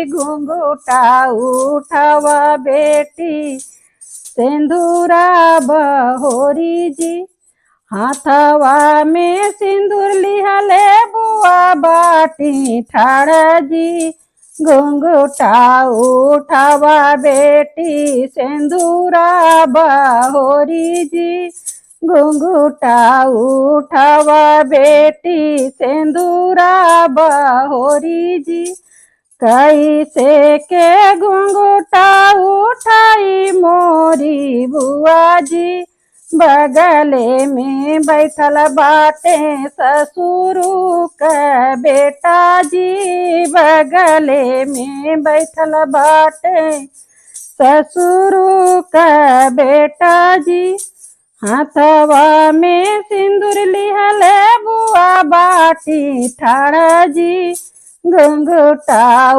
घुंघटा उठावा बेटी सिंदूरा बहोरी जी। हाथवा में सिंदूर लिहले बुआ बाटी ठाड़ जी। घुंघटा उठावा बेटी सिंदूरा बहोरी जी। घुंघटा उठावा बेटी सिंदूरा बहोरी जी। कैसे के घुंघटा उठाई मोरी बुआ जी। बगले में बैठल बाटे ससुर का बेटा जी। बगले में बैठल बाटे ससुर का बेटा जी। हाथवा में सिंदूर लिहले बुआ बाटी ठाड़ जी। घुंघटा